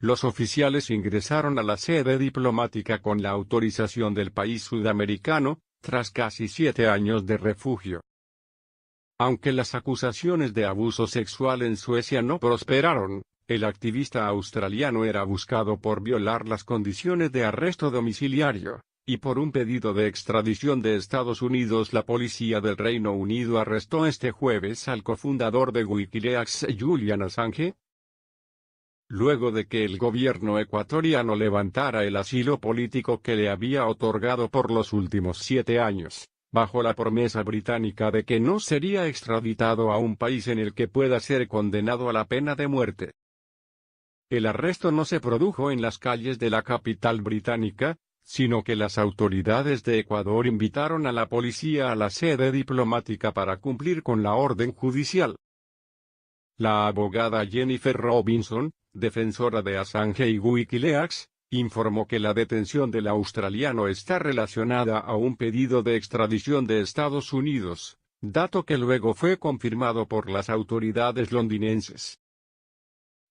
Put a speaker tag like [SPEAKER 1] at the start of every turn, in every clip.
[SPEAKER 1] los oficiales ingresaron a la sede diplomática con la autorización del país sudamericano, tras casi 7 años de refugio. Aunque las acusaciones de abuso sexual en Suecia no prosperaron, el activista australiano era buscado por violar las condiciones de arresto domiciliario, y por un pedido de extradición de Estados Unidos. La policía del Reino Unido arrestó este jueves al cofundador de Wikileaks, Julian Assange, luego de que el gobierno ecuatoriano levantara el asilo político que le había otorgado por los últimos 7 años, bajo la promesa británica de que no sería extraditado a un país en el que pueda ser condenado a la pena de muerte. El arresto no se produjo en las calles de la capital británica, sino que las autoridades de Ecuador invitaron a la policía a la sede diplomática para cumplir con la orden judicial. La abogada Jennifer Robinson, defensora de Assange y Wikileaks, informó que la detención del australiano está relacionada a un pedido de extradición de Estados Unidos, dato que luego fue confirmado por las autoridades londinenses.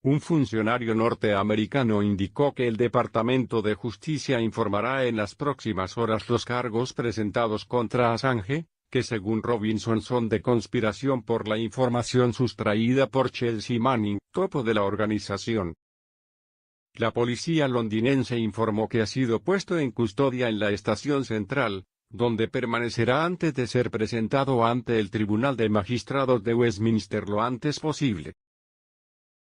[SPEAKER 1] Un funcionario norteamericano indicó que el Departamento de Justicia informará en las próximas horas los cargos presentados contra Assange, que según Robinson son de conspiración por la información sustraída por Chelsea Manning, topo de la organización. La policía londinense informó que ha sido puesto en custodia en la estación central, donde permanecerá antes de ser presentado ante el Tribunal de Magistrados de Westminster lo antes posible.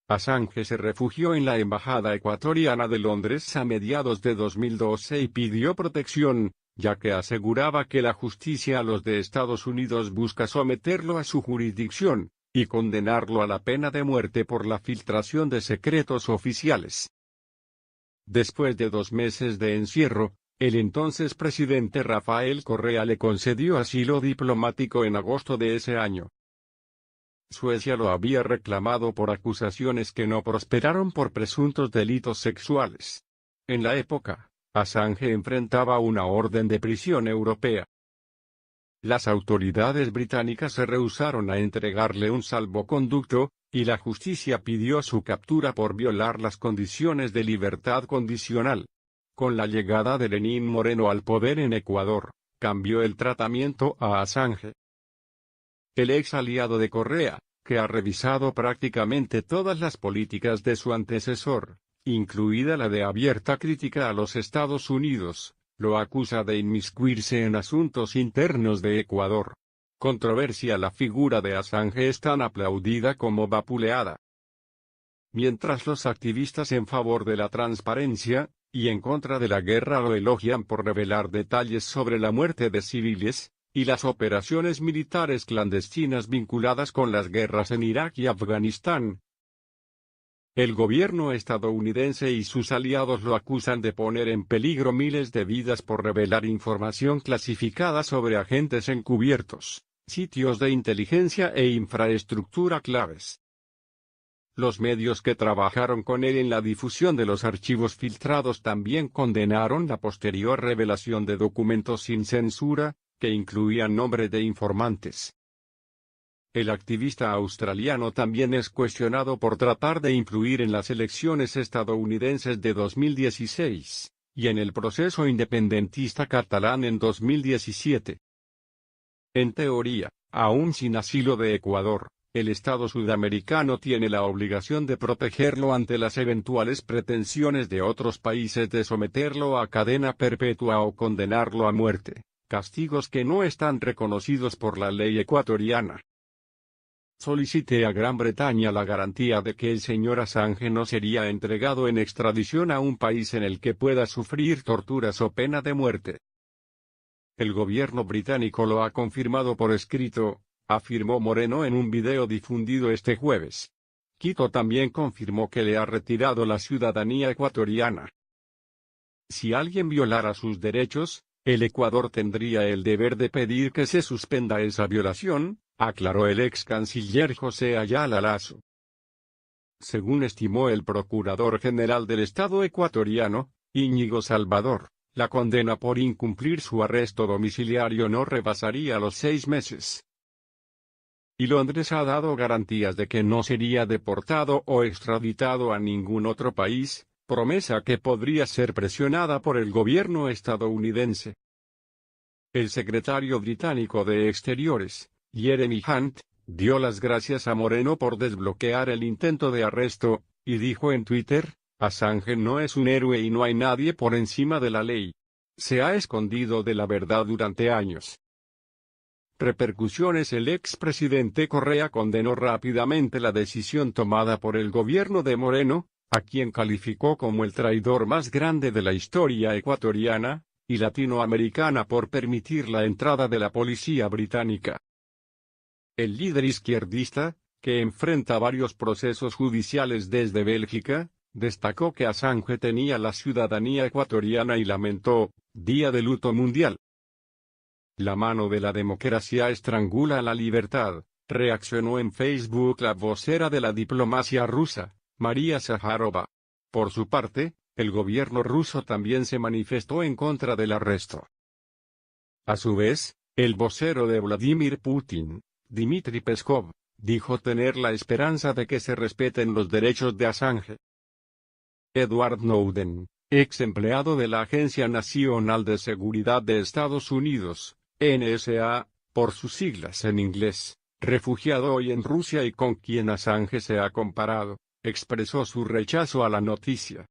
[SPEAKER 1] Assange se refugió en la embajada ecuatoriana de Londres a mediados de 2012 y pidió protección, ya que aseguraba que la justicia a los de Estados Unidos busca someterlo a su jurisdicción, y condenarlo a la pena de muerte por la filtración de secretos oficiales. Después de 2 meses de encierro, el entonces presidente Rafael Correa le concedió asilo diplomático en agosto de ese año. Suecia lo había reclamado por acusaciones que no prosperaron por presuntos delitos sexuales. En la época, Assange enfrentaba una orden de prisión europea. Las autoridades británicas se rehusaron a entregarle un salvoconducto, y la justicia pidió su captura por violar las condiciones de libertad condicional. Con la llegada de Lenín Moreno al poder en Ecuador, cambió el tratamiento a Assange. El ex aliado de Correa, que ha revisado prácticamente todas las políticas de su antecesor, incluida la de abierta crítica a los Estados Unidos, lo acusa de inmiscuirse en asuntos internos de Ecuador. Controversia. La figura de Assange es tan aplaudida como vapuleada. Mientras los activistas en favor de la transparencia, y en contra de la guerra lo elogian por revelar detalles sobre la muerte de civiles, y las operaciones militares clandestinas vinculadas con las guerras en Irak y Afganistán. El gobierno estadounidense y sus aliados lo acusan de poner en peligro miles de vidas por revelar información clasificada sobre agentes encubiertos, sitios de inteligencia e infraestructura claves. Los medios que trabajaron con él en la difusión de los archivos filtrados también condenaron la posterior revelación de documentos sin censura, que incluían nombres de informantes. El activista australiano también es cuestionado por tratar de influir en las elecciones estadounidenses de 2016, y en el proceso independentista catalán en 2017. En teoría, aún sin asilo de Ecuador, el Estado sudamericano tiene la obligación de protegerlo ante las eventuales pretensiones de otros países de someterlo a cadena perpetua o condenarlo a muerte, castigos que no están reconocidos por la ley ecuatoriana. Solicité a Gran Bretaña la garantía de que el señor Assange no sería entregado en extradición a un país en el que pueda sufrir torturas o pena de muerte. El gobierno británico lo ha confirmado por escrito, afirmó Moreno en un video difundido este jueves. Quito también confirmó que le ha retirado la ciudadanía ecuatoriana. Si alguien violara sus derechos, el Ecuador tendría el deber de pedir que se suspenda esa violación, aclaró el ex canciller José Ayala Lasso. Según estimó el Procurador General del Estado ecuatoriano, Íñigo Salvador, la condena por incumplir su arresto domiciliario no rebasaría los 6 meses. Y Londres ha dado garantías de que no sería deportado o extraditado a ningún otro país, promesa que podría ser presionada por el gobierno estadounidense. El secretario británico de Exteriores, Jeremy Hunt, dio las gracias a Moreno por desbloquear el intento de arresto, y dijo en Twitter: Assange no es un héroe y no hay nadie por encima de la ley. Se ha escondido de la verdad durante años. Repercusiones. El expresidente Correa condenó rápidamente la decisión tomada por el gobierno de Moreno, a quien calificó como el traidor más grande de la historia ecuatoriana y latinoamericana por permitir la entrada de la policía británica. El líder izquierdista, que enfrenta varios procesos judiciales desde Bélgica, destacó que Assange tenía la ciudadanía ecuatoriana y lamentó: Día de luto mundial. La mano de la democracia estrangula la libertad, reaccionó en Facebook la vocera de la diplomacia rusa, María Zaharova. Por su parte, el gobierno ruso también se manifestó en contra del arresto. A su vez, el vocero de Vladimir Putin, Dmitry Peskov, dijo tener la esperanza de que se respeten los derechos de Assange. Edward Snowden, ex empleado de la Agencia Nacional de Seguridad de Estados Unidos, NSA, por sus siglas en inglés, refugiado hoy en Rusia y con quien Assange se ha comparado, expresó su rechazo a la noticia.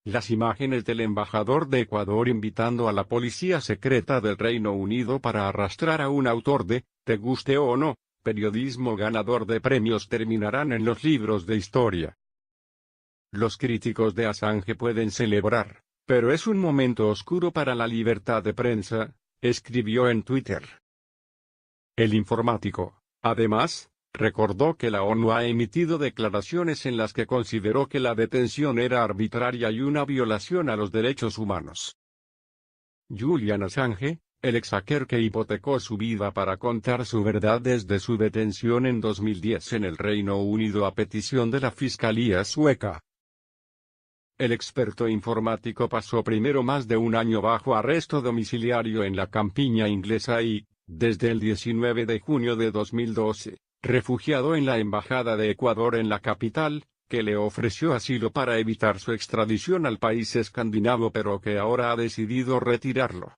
[SPEAKER 1] Las imágenes del embajador de Ecuador invitando a la policía secreta del Reino Unido para arrastrar a un autor de, te guste o no, periodismo ganador de premios terminarán en los libros de historia. Los críticos de Assange pueden celebrar, pero es un momento oscuro para la libertad de prensa, escribió en Twitter. El informático, además, recordó que la ONU ha emitido declaraciones en las que consideró que la detención era arbitraria y una violación a los derechos humanos. Julian Assange, el ex-hacker que hipotecó su vida para contar su verdad desde su detención en 2010 en el Reino Unido a petición de la Fiscalía sueca. El experto informático pasó primero más de un año bajo arresto domiciliario en la campiña inglesa y, desde el 19 de junio de 2012, refugiado en la Embajada de Ecuador en la capital, que le ofreció asilo para evitar su extradición al país escandinavo pero que ahora ha decidido retirarlo.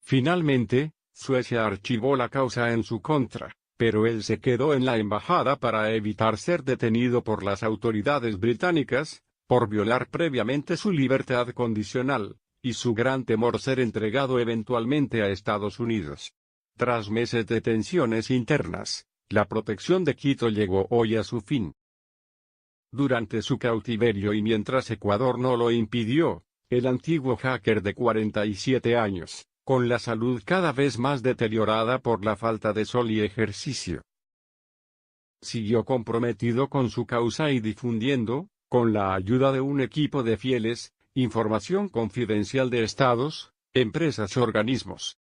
[SPEAKER 1] Finalmente, Suecia archivó la causa en su contra, pero él se quedó en la embajada para evitar ser detenido por las autoridades británicas, por violar previamente su libertad condicional, y su gran temor ser entregado eventualmente a Estados Unidos. Tras meses de tensiones internas, la protección de Quito llegó hoy a su fin. Durante su cautiverio y mientras Ecuador no lo impidió, el antiguo hacker de 47 años, con la salud cada vez más deteriorada por la falta de sol y ejercicio, siguió comprometido con su causa y difundiendo, con la ayuda de un equipo de fieles, información confidencial de estados, empresas y organismos.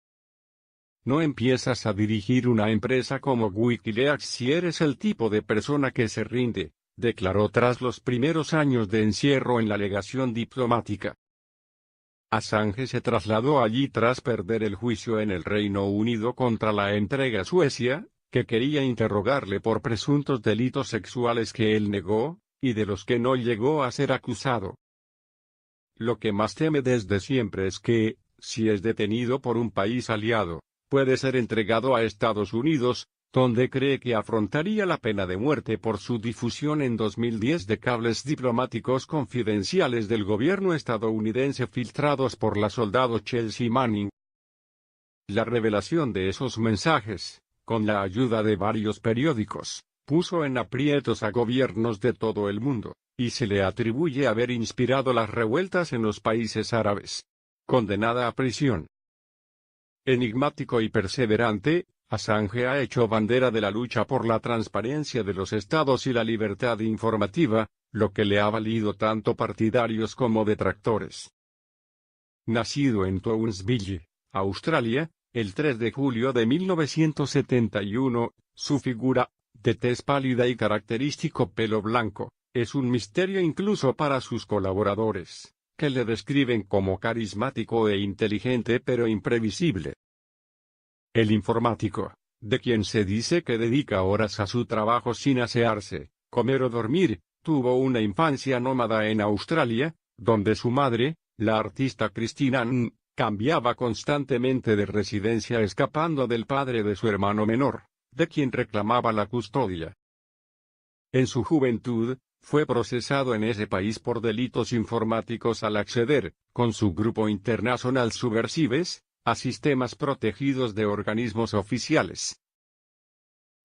[SPEAKER 1] No empiezas a dirigir una empresa como Wikileaks si eres el tipo de persona que se rinde, declaró tras los primeros años de encierro en la legación diplomática. Assange se trasladó allí tras perder el juicio en el Reino Unido contra la entrega Suecia, que quería interrogarle por presuntos delitos sexuales que él negó, y de los que no llegó a ser acusado. Lo que más teme desde siempre es que, si es detenido por un país aliado, puede ser entregado a Estados Unidos, donde cree que afrontaría la pena de muerte por su difusión en 2010 de cables diplomáticos confidenciales del gobierno estadounidense filtrados por la soldado Chelsea Manning. La revelación de esos mensajes, con la ayuda de varios periódicos, puso en aprietos a gobiernos de todo el mundo, y se le atribuye haber inspirado las revueltas en los países árabes. Condenada a prisión. Enigmático y perseverante, Assange ha hecho bandera de la lucha por la transparencia de los estados y la libertad informativa, lo que le ha valido tanto partidarios como detractores. Nacido en Townsville, Australia, el 3 de julio de 1971, su figura, de tez pálida y característico pelo blanco, es un misterio incluso para sus colaboradores, que le describen como carismático e inteligente pero imprevisible. El informático, de quien se dice que dedica horas a su trabajo sin asearse, comer o dormir, tuvo una infancia nómada en Australia, donde su madre, la artista Christina Ng, cambiaba constantemente de residencia escapando del padre de su hermano menor, de quien reclamaba la custodia. En su juventud, fue procesado en ese país por delitos informáticos al acceder, con su grupo International Subversives, a sistemas protegidos de organismos oficiales.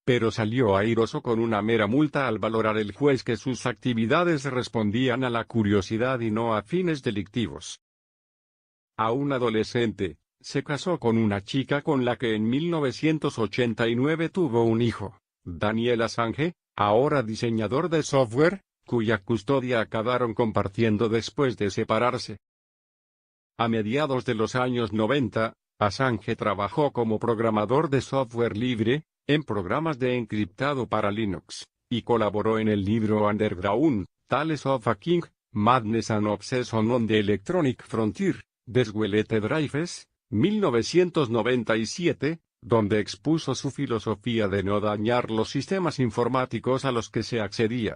[SPEAKER 1] Pero salió airoso con una mera multa al valorar el juez que sus actividades respondían a la curiosidad y no a fines delictivos. Aún adolescente, se casó con una chica con la que en 1989 tuvo un hijo, Daniel Assange, ahora diseñador de software, cuya custodia acabaron compartiendo después de separarse. A mediados de los años 90, Assange trabajó como programador de software libre, en programas de encriptado para Linux, y colaboró en el libro Underground, Tales of a King, Madness and Obsession on the Electronic Frontier, Deswelete Dreyfus, 1997, donde expuso su filosofía de no dañar los sistemas informáticos a los que se accedía.